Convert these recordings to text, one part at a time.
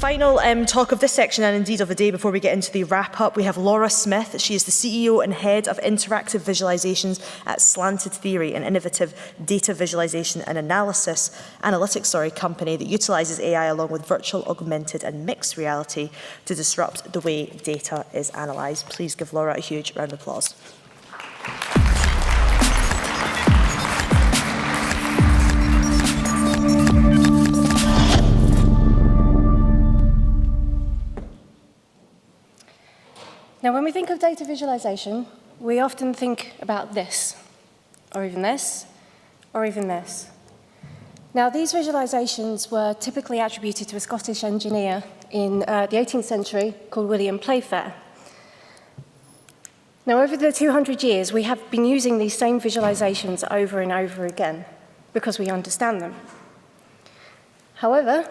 Final talk of this section, and indeed of the day, before we get into the wrap-up, we have Laura Smith. She is the CEO and Head of Interactive Visualizations at Slanted Theory, an innovative data visualization and analytics company that utilises AI along with virtual, augmented and mixed reality to disrupt the way data is analysed. Please give Laura a huge round of applause. Now, when we think of data visualization, we often think about this, or even this, or even this. Now, these visualizations were typically attributed to a Scottish engineer in the 18th century called William Playfair. Now, over the 200 years, we have been using these same visualizations over and over again because we understand them. However,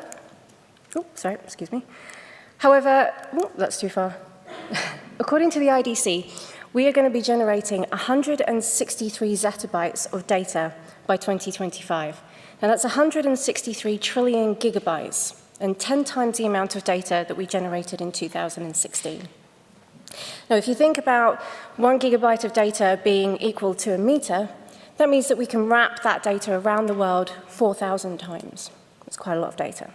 that's too far. According to the IDC, we are going to be generating 163 zettabytes of data by 2025. Now, that's 163 trillion gigabytes, and 10 times the amount of data that we generated in 2016. Now, if you think about 1 gigabyte of data being equal to a meter, that means that we can wrap that data around the world 4,000 times. That's quite a lot of data.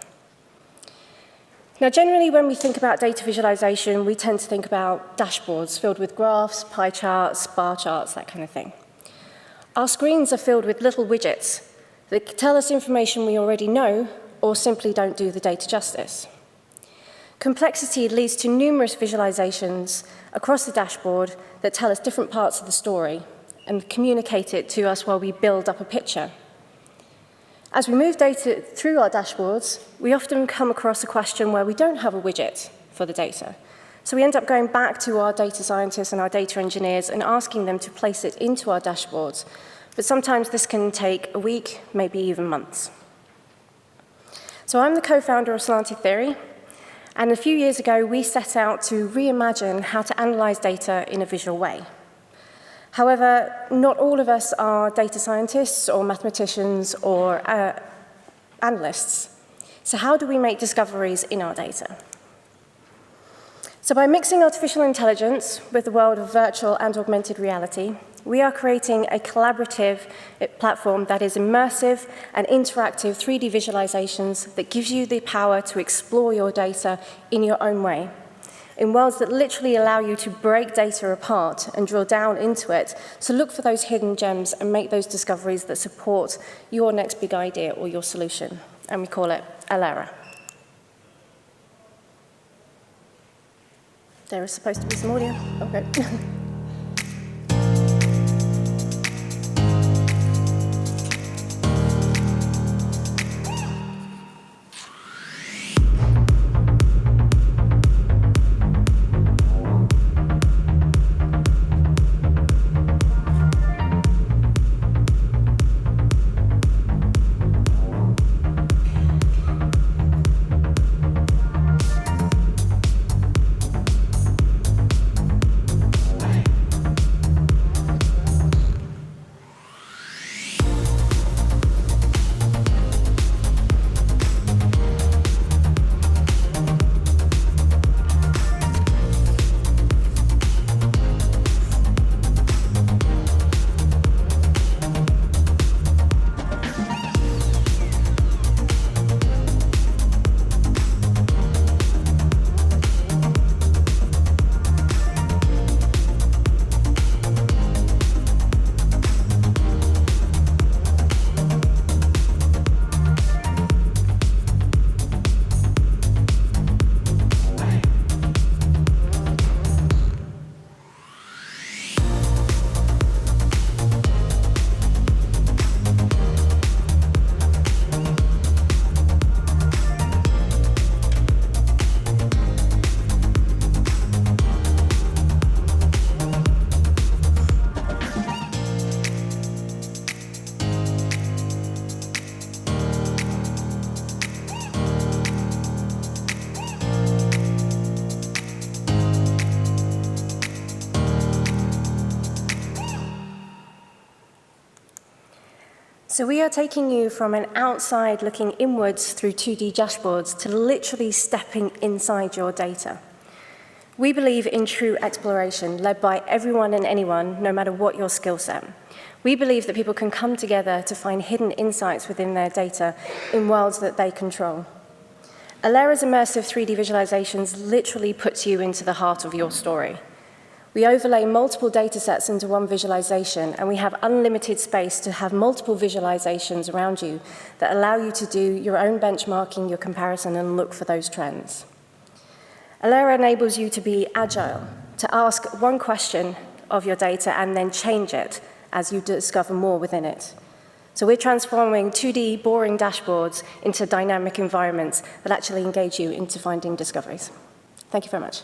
Now, generally, when we think about data visualization, we tend to think about dashboards filled with graphs, pie charts, bar charts, that kind of thing. Our screens are filled with little widgets that tell us information we already know or simply don't do the data justice. Complexity leads to numerous visualizations across the dashboard that tell us different parts of the story and communicate it to us while we build up a picture. As we move data through our dashboards, we often come across a question where we don't have a widget for the data. So we end up going back to our data scientists and our data engineers and asking them to place it into our dashboards. But sometimes this can take a week, maybe even months. So I'm the co-founder of Slanted Theory, and a few years ago we set out to reimagine how to analyze data in a visual way. However, not all of us are data scientists or mathematicians or analysts. So how do we make discoveries in our data? So by mixing artificial intelligence with the world of virtual and augmented reality, we are creating a collaborative platform that is immersive and interactive 3D visualizations that gives you the power to explore your data in your own way, in worlds that literally allow you to break data apart and drill down into it, to look for those hidden gems and make those discoveries that support your next big idea or your solution. And we call it ALAIRA. There is supposed to be some audio. Okay. So we are taking you from an outside looking inwards through 2D dashboards to literally stepping inside your data. We believe in true exploration, led by everyone and anyone, no matter what your skill set. We believe that people can come together to find hidden insights within their data in worlds that they control. ALAIRA's immersive 3D visualizations literally puts you into the heart of your story. We overlay multiple data sets into one visualization, and we have unlimited space to have multiple visualizations around you that allow you to do your own benchmarking, your comparison, and look for those trends. ALAIRA enables you to be agile, to ask one question of your data and then change it as you discover more within it. So we're transforming 2D boring dashboards into dynamic environments that actually engage you into finding discoveries. Thank you very much.